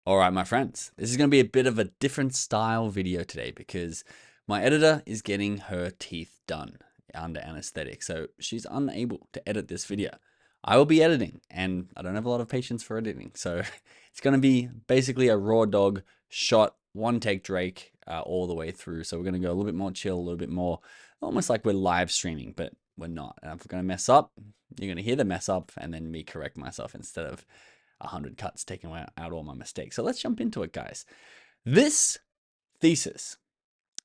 All right, my friends, this is going to be a bit of a different style video today because my editor is getting her teeth done under anesthetic. So she's unable to edit this video. I will be editing and I don't have a lot of patience for editing. So it's going to be basically a raw dog shot, one take Drake all the way through. So we're going to go a little bit more chill, a little bit more almost like we're live streaming, but we're not. And if we're going to mess up, you're going to hear the mess up and then me correct myself instead of 100 cuts taking out all my mistakes. So let's jump into it, guys. This thesis,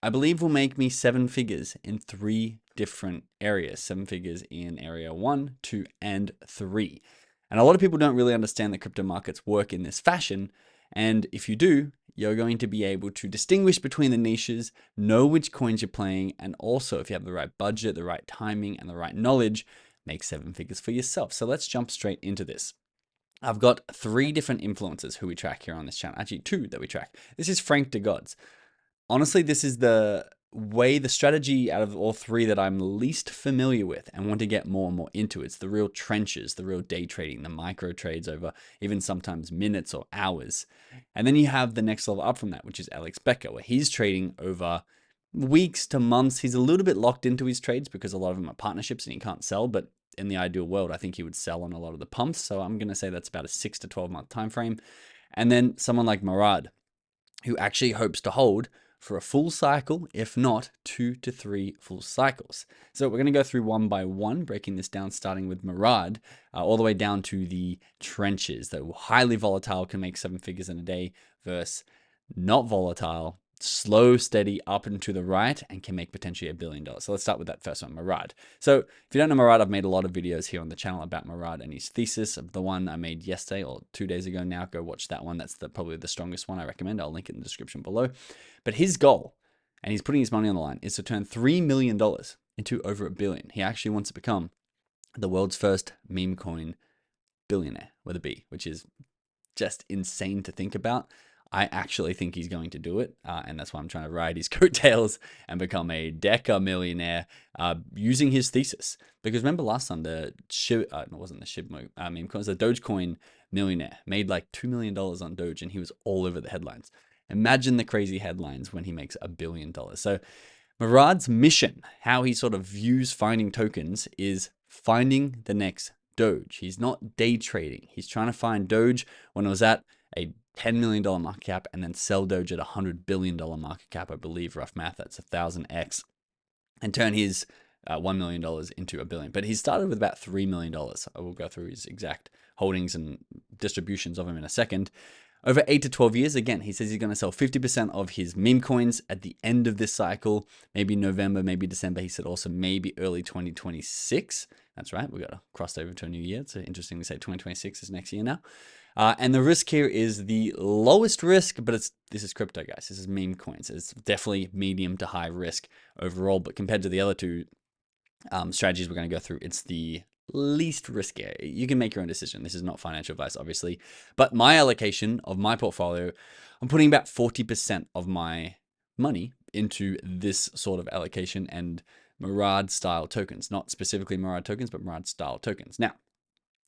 I believe, will make me 7 figures in 3 different areas. 7 figures in area 1, 2, and 3. And a lot of people don't really understand that crypto markets work in this fashion. And if you do, you're going to be able to distinguish between the niches, know which coins you're playing, and also, if you have the right budget, the right timing, and the right knowledge, make 7 figures for yourself. So let's jump straight into this. I've got 3 different influencers who we track here on this channel. Actually, 2 that we track. This is FrankdeGods. Honestly, this is the strategy out of all 3 that I'm least familiar with and want to get more and more into. It's the real trenches, the real day trading, the micro trades over even sometimes minutes or hours. And then you have the next level up from that, which is Becker, where he's trading over weeks to months. He's a little bit locked into his trades because a lot of them are partnerships and he can't sell, but in the ideal world, I think he would sell on a lot of the pumps. So I'm going to say that's about a 6 to 12 month time frame. And then someone like Murad, who actually hopes to hold for a full cycle, if not 2 to 3 full cycles. So we're going to go through one by one, breaking this down, starting with Murad, all the way down to the trenches that were highly volatile, can make 7 figures in a day, versus not volatile, slow, steady, up and to the right, and can make potentially $1 billion. So let's start with that first one, Murad. So if you don't know Murad, I've made a lot of videos here on the channel about Murad and his thesis. The one I made yesterday or 2 days ago now, go watch that one. That's probably the strongest one I recommend. I'll link it in the description below. But his goal, and he's putting his money on the line, is to turn $3 million into over $1 billion. He actually wants to become the world's first meme coin billionaire with a B, which is just insane to think about. I actually think he's going to do it, and that's why I'm trying to ride his coattails and become a Becker millionaire using his thesis. Because remember last time, it wasn't the SHIB meme coin, it was the Dogecoin millionaire, made like $2 million on Doge, and he was all over the headlines. Imagine the crazy headlines when he makes $1 billion. So Murad's mission, how he sort of views finding tokens, is finding the next Doge. He's not day trading. He's trying to find Doge when it was at a $10 million market cap and then sell Doge at a $100 billion market cap, I believe, rough math, that's 1,000x, and turn his $1 million into $1 billion. But he started with about $3 million. I will go through his exact holdings and distributions of him in a second. Over 8 to 12 years, again, he says he's going to sell 50% of his meme coins at the end of this cycle, maybe November, maybe December. He said also maybe early 2026. That's right, we got to cross over to a new year. It's interesting to say 2026 is next year now. And the risk here is the lowest risk, but this is crypto, guys. This is meme coins. It's definitely medium to high risk overall, but compared to the other 2 strategies we're going to go through, it's the least risky. You can make your own decision. This is not financial advice, obviously, but my allocation of my portfolio, I'm putting about 40% of my money into this sort of allocation and Murad style tokens, not specifically Murad tokens, but Murad style tokens. Now,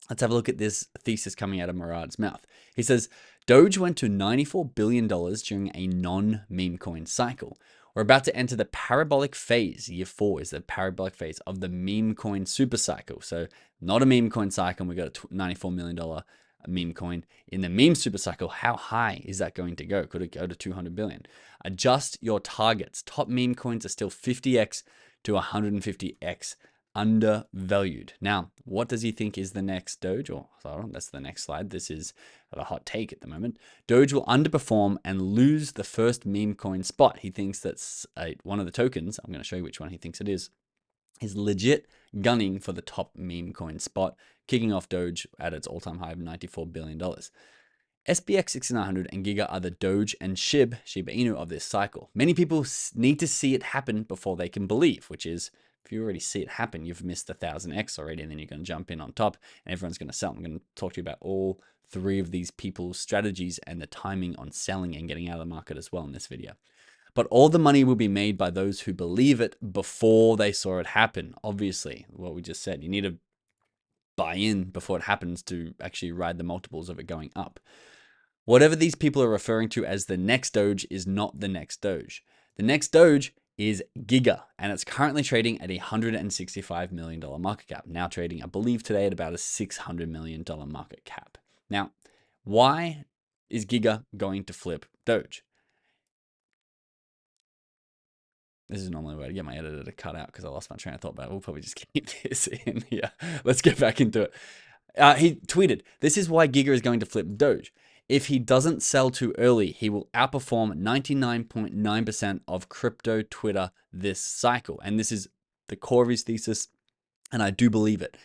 let's have a look at this thesis coming out of Murad's mouth. He says, Doge went to $94 billion during a non-meme coin cycle. We're about to enter the parabolic phase. Year 4 is the parabolic phase of the meme coin super cycle. So not a meme coin cycle, and we got a $94 million meme coin. In the meme super cycle, how high is that going to go? Could it go to 200 billion? Adjust your targets. Top meme coins are still 50x to 150x undervalued. Now, what does he think is the next Doge? Or sorry, that's the next slide. This is a hot take at the moment. Doge will underperform and lose the first meme coin spot. He thinks that's one of the tokens. I'm going to show you which one he thinks it is legit gunning for the top meme coin spot, kicking off Doge at its all-time high of $94 billion. SPX 6900 and Giga are the Doge and Shiba Inu of this cycle. Many people need to see it happen before they can believe, which is, if you already see it happen, you've missed 1,000x already, and then you're going to jump in on top, and everyone's going to sell. I'm going to talk to you about all 3 of these people's strategies and the timing on selling and getting out of the market as well in this video. But all the money will be made by those who believe it before they saw it happen. Obviously, what we just said, you need to buy in before it happens to actually ride the multiples of it going up. Whatever these people are referring to as the next Doge is not the next Doge. The next Doge is Giga, and it's currently trading at a $165 million market cap. Now trading, I believe today, at about a $600 million market cap. Now, why is Giga going to flip Doge? This is normally where I get my editor to cut out because I lost my train of thought, but we'll probably just keep this in here. Let's get back into it. He tweeted, "This is why Giga is going to flip Doge. If he doesn't sell too early, he will outperform 99.9% of crypto Twitter this cycle." And this is the core of his thesis. And I do believe it.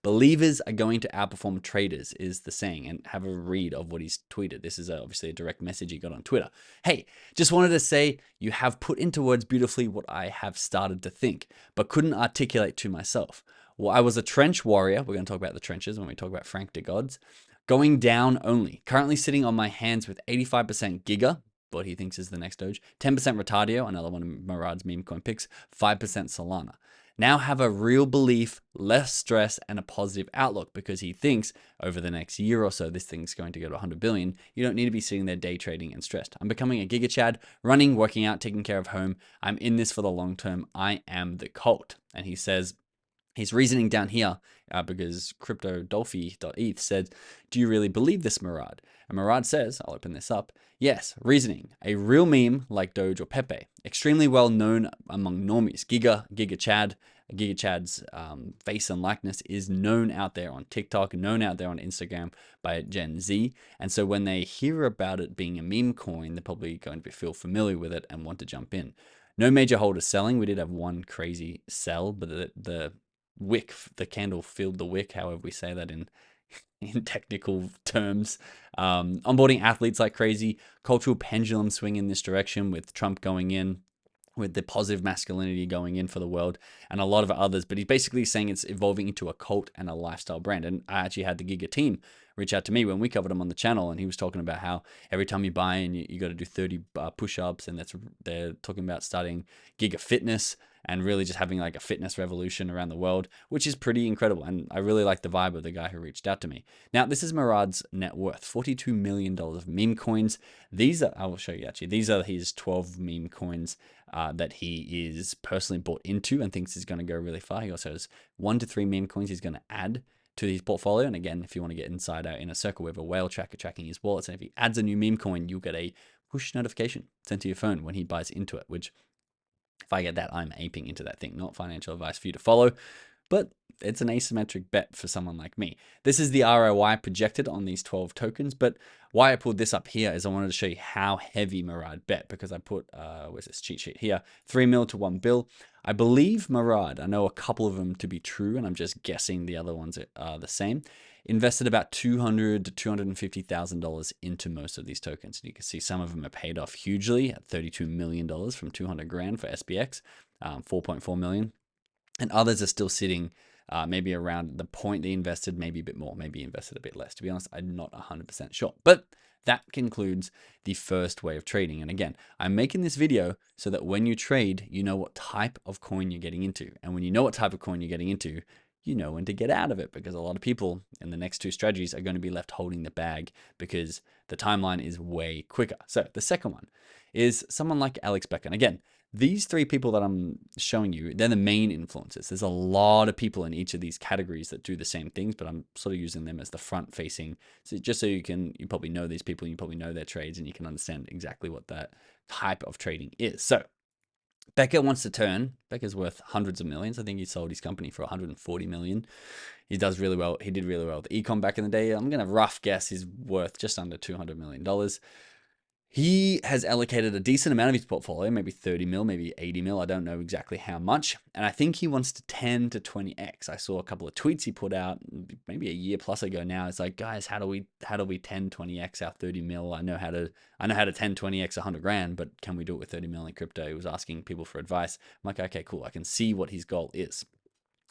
Believers are going to outperform traders is the saying. And have a read of what he's tweeted. This is obviously a direct message he got on Twitter. "Hey, just wanted to say you have put into words beautifully what I have started to think, but couldn't articulate to myself. Well, I was a trench warrior." We're going to talk about the trenches when we talk about FrankdeGods. "Going down only. Currently sitting on my hands with 85% Giga," what he thinks is the next Doge, 10% Retardio, another one of Murad's meme coin picks, 5% Solana. Now have a real belief, less stress, and a positive outlook, because he thinks over the next year or so, this thing's going to go to 100 billion. You don't need to be sitting there day trading and stressed. I'm becoming a Giga Chad, running, working out, taking care of home. I'm in this for the long term. I am the cult." And he says, his reasoning down here, because cryptodolphy.eth said, "Do you really believe this, Murad?" And Murad says, I'll open this up. "Yes, reasoning. A real meme like Doge or Pepe. Extremely well known among normies. Giga Chad. Giga Chad's face and likeness is known out there on TikTok, known out there on Instagram by Gen Z. And so when they hear about it being a meme coin, they're probably going to feel familiar with it and want to jump in. No major holders selling. We did have one crazy sell, but the wick, the candle filled the wick, however we say that in technical terms. Onboarding athletes like crazy. Cultural pendulum swing in this direction with Trump going in, with the positive masculinity going in for the world, and a lot of others. But he's basically saying it's evolving into a cult and a lifestyle brand. And I actually had the Giga team reach out to me when we covered him on the channel, and he was talking about how every time you buy in, you got to do 30 push-ups, and they're talking about starting Giga Fitness and really just having like a fitness revolution around the world, which is pretty incredible. And I really like the vibe of the guy who reached out to me. Now, this is Murad's net worth, $42 million of meme coins. These are, I will show you actually, these are his 12 meme coins that he is personally bought into and thinks is going to go really far. He also has 1 to 3 meme coins he's going to add to his portfolio. And again, if you want to get inside our inner circle, we have a whale tracker tracking his wallets. And if he adds a new meme coin, you'll get a push notification sent to your phone when he buys into it, which if I get that, I'm aping into that thing. Not financial advice for you to follow, but it's an asymmetric bet for someone like me. This is the ROI projected on these 12 tokens, but why I pulled this up here is I wanted to show you how heavy Murad bet, because I put, where's this cheat sheet here, 3 mil to 1 bill. I believe Murad, I know a couple of them to be true, and I'm just guessing the other ones are the same, invested about $200,000 to $250,000 into most of these tokens. And you can see some of them are paid off hugely at $32 million from 200 grand for SBX, 4.4 million. And others are still sitting maybe around the point they invested, maybe a bit more, maybe invested a bit less. To be honest, I'm not 100% sure. But that concludes the first way of trading. And again, I'm making this video so that when you trade, you know what type of coin you're getting into. And when you know what type of coin you're getting into, you know when to get out of it, because a lot of people in the next 2 strategies are going to be left holding the bag because the timeline is way quicker. So the second one is someone like Alex Becker. And again, these 3 people that I'm showing you, they're the main influencers. There's a lot of people in each of these categories that do the same things, but I'm sort of using them as the front facing. So just so you probably know these people, you probably know their trades, and you can understand exactly what that type of trading is. So Becker wants to turn, Becker's worth hundreds of millions. I think he sold his company for 140 million. He does really well. He did really well with ecom back in the day. I'm going to rough guess he's worth just under $200 million. He has allocated a decent amount of his portfolio, maybe 30 mil, maybe 80 mil. I don't know exactly how much. And I think he wants to 10 to 20x. I saw a couple of tweets he put out maybe a year plus ago now. It's like, guys, how do we 10, 20x our 30 mil? I know how to 10, 20x 100 grand, but can we do it with 30 mil in crypto? He was asking people for advice. I'm like, okay, cool. I can see what his goal is,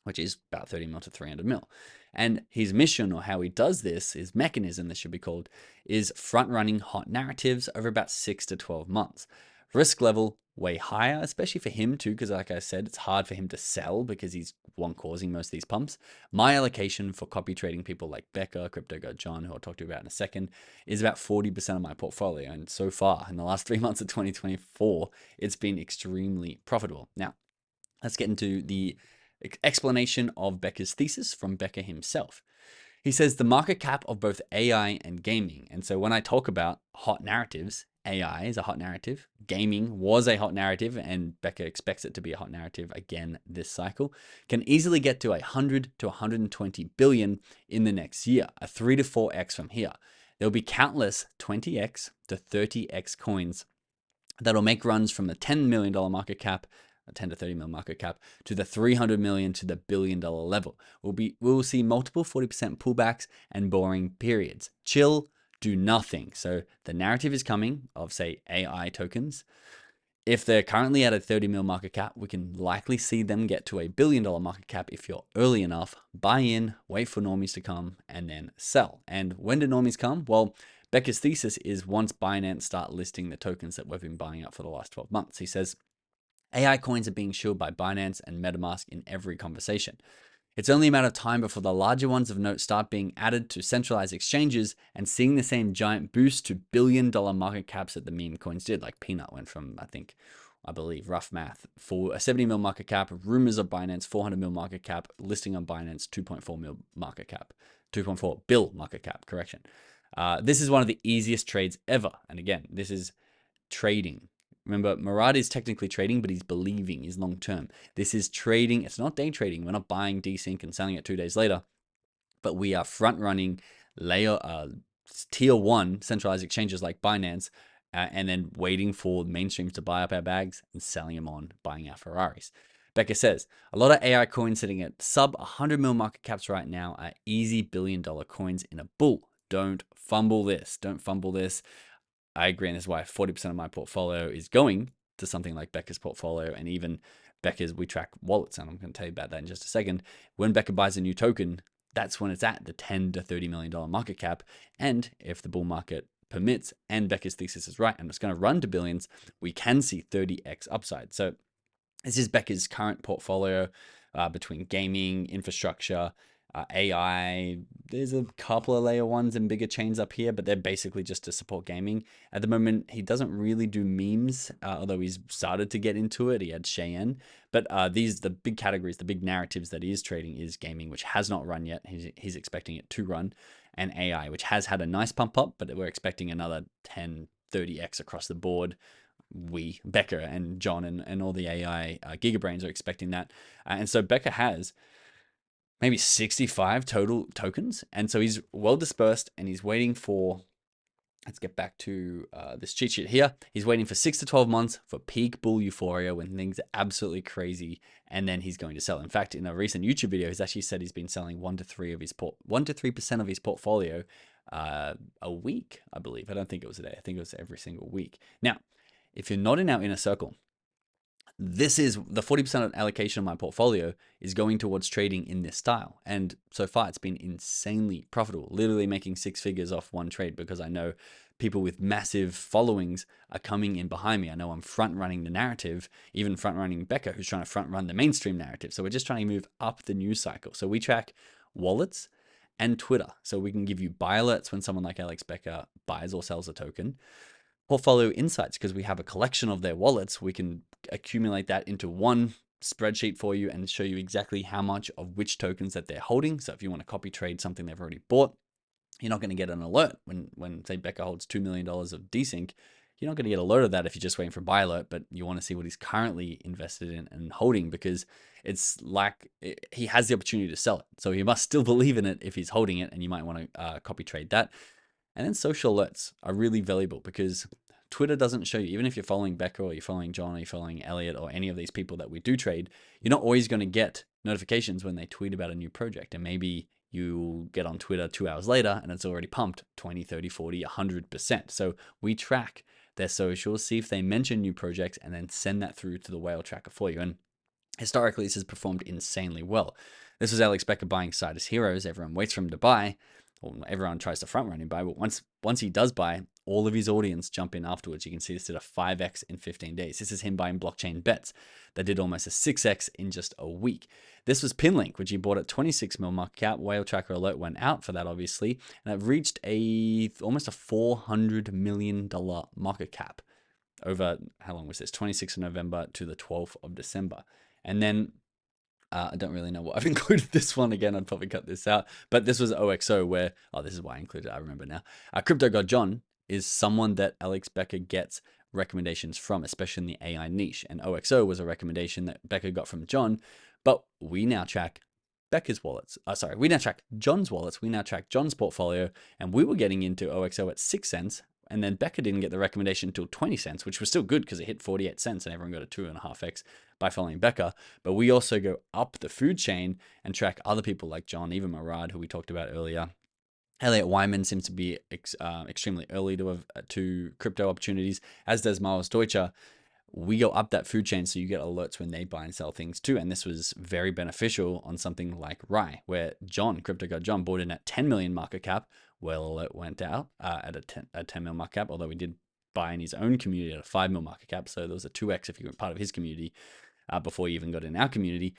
which is about 30 mil to 300 mil. And his mission, or how he does this, his mechanism, this should be called, is front-running hot narratives over about 6 to 12 months. Risk level way higher, especially for him too, because like I said, it's hard for him to sell because he's one causing most of these pumps. My allocation for copy trading people like Becker, FrankdeGods, John, who I'll talk to you about in a second, is about 40% of my portfolio. And so far, in the last 3 months of 2024, it's been extremely profitable. Now, let's get into the explanation of Becker's thesis from Becker himself. He says the market cap of both AI and gaming. And so when I talk about hot narratives, AI is a hot narrative, gaming was a hot narrative, and Becker expects it to be a hot narrative again this cycle, can easily get to 100 to 120 billion in the next year, a 3 to 4x from here. There'll be countless 20x to 30x coins that'll make runs from the $10 million market cap, a 10 to 30 mil market cap, to the 300 million to the $1 billion level. We'll see multiple 40% pullbacks and boring periods. Chill, do nothing. So the narrative is coming of, say, AI tokens. If they're currently at a 30 mil market cap, we can likely see them get to a $1 billion market cap if you're early enough. Buy in, wait for normies to come, and then sell. And when do normies come? Well, Becker's thesis is once Binance start listing the tokens that we've been buying up for the last 12 months. He says, AI coins are being shielded by Binance and MetaMask in every conversation. It's only a matter of time before the larger ones of note start being added to centralized exchanges and seeing the same giant boost to billion-dollar market caps that the meme coins did. Like Peanut went from, I believe, rough math, for a 70 mil market cap, rumors of Binance, 400 mil market cap, listing on Binance, 2.4 mil market cap, 2.4 bill market cap, correction. This is one of the easiest trades ever. And again, this is trading. Remember, Murad is technically trading, but he's believing, he's long term. This is trading. It's not day trading. We're not buying desync and selling it 2 days later, but we are front running tier one centralized exchanges like Binance, and then waiting for mainstreams to buy up our bags and selling them on, buying our Ferraris. Becker says, a lot of AI coins sitting at sub 100 mil market caps right now are easy $1 billion coins in a bull. Don't fumble this. Don't fumble this. I agree, and that's why 40% of my portfolio is going to something like Becker's portfolio, and even Becker's, we track wallets, and I'm going to tell you about that in just a second. When Becker buys a new token, that's when it's at the $10 to $30 million market cap, and if the bull market permits and Becker's thesis is right, and it's going to run to billions, we can see 30x upside. So this is Becker's current portfolio between gaming, infrastructure, AI. There's a couple of layer ones and bigger chains up here, but they're basically just to support gaming. At the moment, he doesn't really do memes, although he's started to get into it. He had Cheyenne, but the big categories, the big narratives that he is trading is gaming, which has not run yet. He's expecting it to run, and AI, which has had a nice pump up, but we're expecting another 10, 30x across the board. Becker and John and all the AI gigabrains are expecting that. And so Becker has maybe 65 total tokens. And so he's well dispersed and he's waiting for, let's get back to this cheat sheet here. He's waiting for 6 to 12 months for peak bull euphoria when things are absolutely crazy. And then he's going to sell. In fact, in a recent YouTube video, he's actually said he's been selling 1 to 3% of his portfolio a week, I believe. I don't think it was a day. I think it was every single week. Now, if you're not in our inner circle, this is the 40% allocation of my portfolio is going towards trading in this style. And so far it's been insanely profitable, literally making 6 figures off one trade, because I know people with massive followings are coming in behind me. I know I'm front running the narrative, even front running Becker, who's trying to front run the mainstream narrative. So we're just trying to move up the news cycle. So we track wallets and Twitter. So we can give you buy alerts when someone like Alex Becker buys or sells a token. Portfolio insights, because we have a collection of their wallets. We can accumulate that into one spreadsheet for you and show you exactly how much of which tokens that they're holding. So if you want to copy trade something they've already bought, you're not going to get an alert when say Becker holds $2 million of desync. You're not going to get a alert of that if you're just waiting for a buy alert, but you want to see what he's currently invested in and holding, because it's like he has the opportunity to sell it. So you must still believe in it if he's holding it, and you might want to copy trade that. And then social alerts are really valuable, because Twitter doesn't show you, even if you're following Becker or you're following John or you're following Elliot or any of these people that we do trade, you're not always going to get notifications when they tweet about a new project. And maybe you get on Twitter 2 hours later and it's already pumped 20, 30, 40, 100%. So we track their socials, see if they mention new projects, and then send that through to the whale tracker for you. And historically, this has performed insanely well. This was Alex Becker buying Sidus Heroes. Everyone waits for him to buy. Well, everyone tries to front run him buy, but once he does buy, all of his audience jump in afterwards. You can see this did a 5x in 15 days. This is him buying blockchain bets that did almost a 6x in just a week. This was Pinlink, which he bought at 26 mil market cap. Whale tracker alert went out for that, obviously, and it reached almost a $400 million market cap over, how long was this? 26th of November to the 12th of December. And then I don't really know what I've included this one. Again, I'd probably cut this out. But this was OXO where, this is why I included it. I remember now. CryptoGod John is someone that Alex Becker gets recommendations from, especially in the AI niche. And OXO was a recommendation that Becker got from John. But we now track Becker's wallets. We now track John's wallets. We now track John's portfolio. And we were getting into OXO at 6 cents. And then Becker didn't get the recommendation until 20 cents, which was still good because it hit 48 cents and everyone got a 2.5x by following Becker. But we also go up the food chain and track other people like John, even Murad, who we talked about earlier. Elliot Wyman seems to be extremely early to crypto opportunities, as does Miles Deutscher. We go up that food chain so you get alerts when they buy and sell things too. And this was very beneficial on something like Rye, where CryptoGod John bought in at 10 million market cap. Well, alert went out at a 10 mil market cap, although we did buy in his own community at a 5 mil market cap. So there was a 2x if you were part of his community before you even got in our community.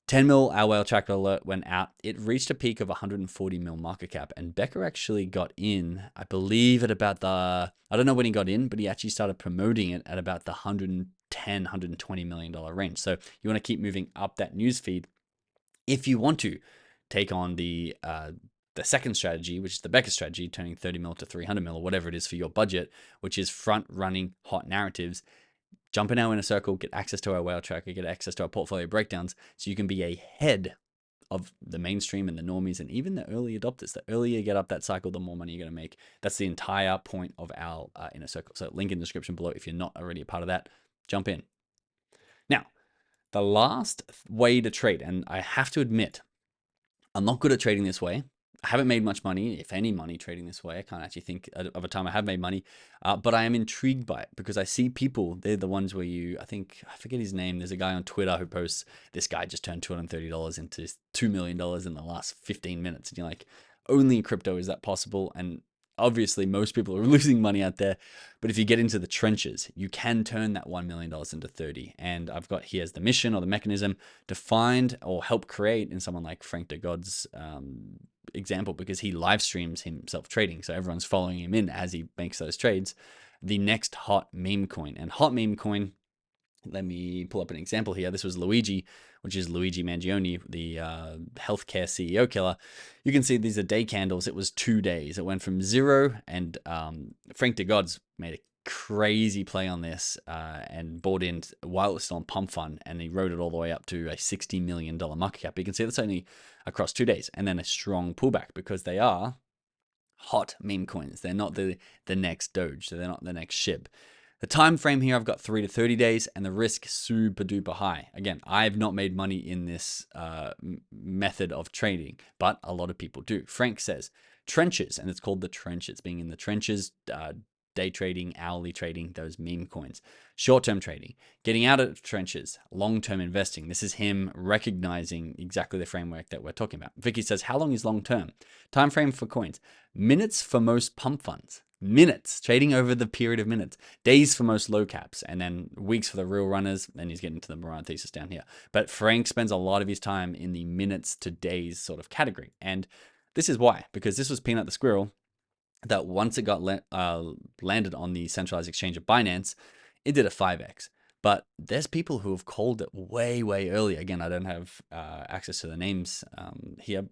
10 mil, our whale tracker alert went out. It reached a peak of 140 mil market cap. And Becker actually got in, I believe, at about I don't know when he got in, but he actually started promoting it at about the 110, $120 million range. So you want to keep moving up that news feed if you want to take on the second strategy, which is the Becker strategy, turning 30 mil to 300 mil or whatever it is for your budget, which is front running hot narratives. Jump in our inner circle, get access to our whale tracker, get access to our portfolio breakdowns so you can be ahead of the mainstream and the normies and even the early adopters. The earlier you get up that cycle, the more money you're going to make. That's the entire point of our inner circle. So link in the description below if you're not already a part of that. Jump in. Now, the last way to trade, and I have to admit, I'm not good at trading this way. I haven't made much money, if any money, trading this way. I can't actually think of a time I have made money, but I am intrigued by it because I see people, they're the ones where I forget his name. There's a guy on Twitter who posts, this guy just turned $230 into $2 million in the last 15 minutes. And you're like, only in crypto is that possible. And obviously most people are losing money out there, but if you get into the trenches, you can turn that $1 million into 30. And I've got here's the mission or the mechanism to find or help create in someone like FrankdeGods example, because he live streams himself trading. So everyone's following him in as he makes those trades. The next hot meme coin, and hot meme coin, let me pull up an example here. This was Luigi, which is Luigi Mangione, the healthcare CEO killer. You can see these are day candles. It was 2 days. It went from zero, and FrankdeGods made a crazy play on this and bought in while it was still on pump fund, and he rode it all the way up to a $60 million market cap. You can see that's only across 2 days, and then a strong pullback because they are hot meme coins. They're not the next Doge, so they're not the next SHIB. The time frame here, I've got 3 to 30 days, and the risk super duper high. Again, I've not made money in this method of trading, but a lot of people do. Frank says trenches, and it's called the trenches, being in the trenches, day trading, hourly trading, those meme coins. Short-term trading, getting out of the trenches, long-term investing. This is him recognizing exactly the framework that we're talking about. Vicky says, how long is long-term? Time frame for coins. Minutes for most pump funds. Minutes, trading over the period of minutes. Days for most low caps, and then weeks for the real runners. Then he's getting to the Murad thesis down here. But Frank spends a lot of his time in the minutes to days sort of category. And this is why, because this was Peanut the Squirrel that once it got landed on the centralized exchange of Binance, it did a 5x. But there's people who have called it way, way earlier. Again, I don't have access to the names here.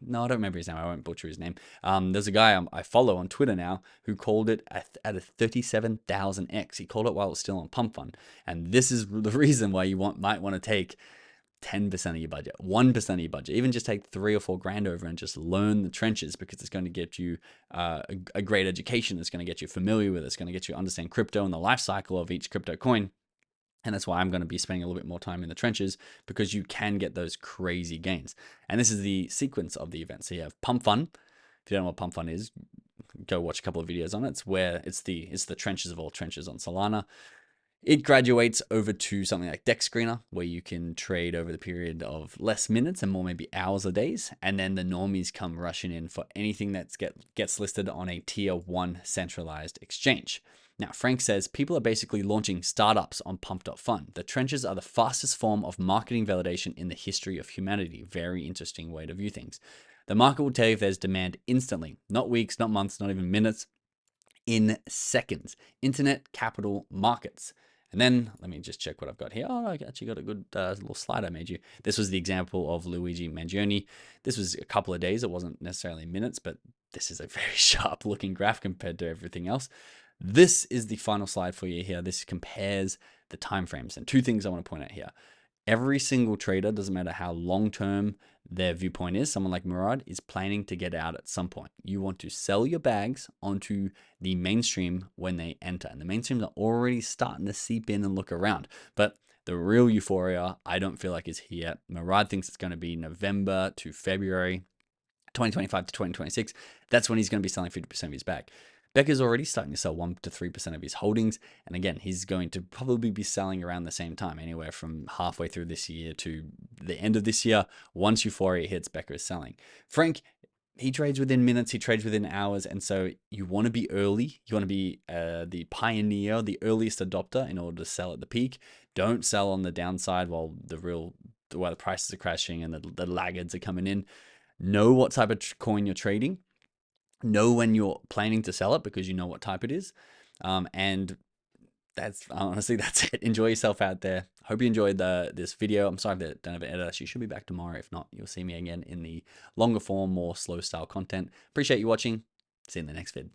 No, I don't remember his name. I won't butcher his name. There's a guy I follow on Twitter now who called it at a 37,000x. He called it while it was still on pump fund. And this is the reason why you might want to take 10% of your budget, 1% of your budget, even just take 3 or 4 grand over and just learn the trenches, because it's going to get you a great education. It's going to get you familiar with it. It's going to get you to understand crypto and the life cycle of each crypto coin. And that's why I'm going to be spending a little bit more time in the trenches, because you can get those crazy gains. And this is the sequence of the event. So you have pump fun. If you don't know what pump fun is, go watch a couple of videos on it. It's where it's the trenches of all trenches on Solana. It graduates over to something like Deck Screener, where you can trade over the period of less minutes and more maybe hours or days. And then the normies come rushing in for anything that gets listed on a tier 1 centralized exchange. Now, Frank says people are basically launching startups on Pump.fun. The trenches are the fastest form of marketing validation in the history of humanity. Very interesting way to view things. The market will tell you if there's demand instantly, not weeks, not months, not even minutes, in seconds. Internet capital markets. And then let me just check what I've got here. Oh, I actually got a good little slide I made you. This was the example of Luigi Mangione. This was a couple of days. It wasn't necessarily minutes, but this is a very sharp looking graph compared to everything else. This is the final slide for you here. This compares the timeframes. And two things I want to point out here. Every single trader, doesn't matter how long-term their viewpoint is, someone like Murad is planning to get out at some point. You want to sell your bags onto the mainstream when they enter. And the mainstreams are already starting to seep in and look around. But the real euphoria, I don't feel like is here yet. Murad thinks it's going to be November to February 2025 to 2026. That's when he's going to be selling 50% of his bag. Becker's already starting to sell 1 to 3% of his holdings. And again, he's going to probably be selling around the same time, anywhere from halfway through this year to the end of this year. Once euphoria hits, Becker is selling. Frank, he trades within minutes, he trades within hours. And so you want to be early. You want to be the pioneer, the earliest adopter in order to sell at the peak. Don't sell on the downside while the prices are crashing and the laggards are coming in. Know what type of coin you're trading. Know when you're planning to sell it because you know what type it is. And that's honestly, that's it. Enjoy yourself out there. Hope you enjoyed this video. I'm sorry that I don't have an editor. She should be back tomorrow. If not, you'll see me again in the longer form, more slow style content. Appreciate you watching. See you in the next vid.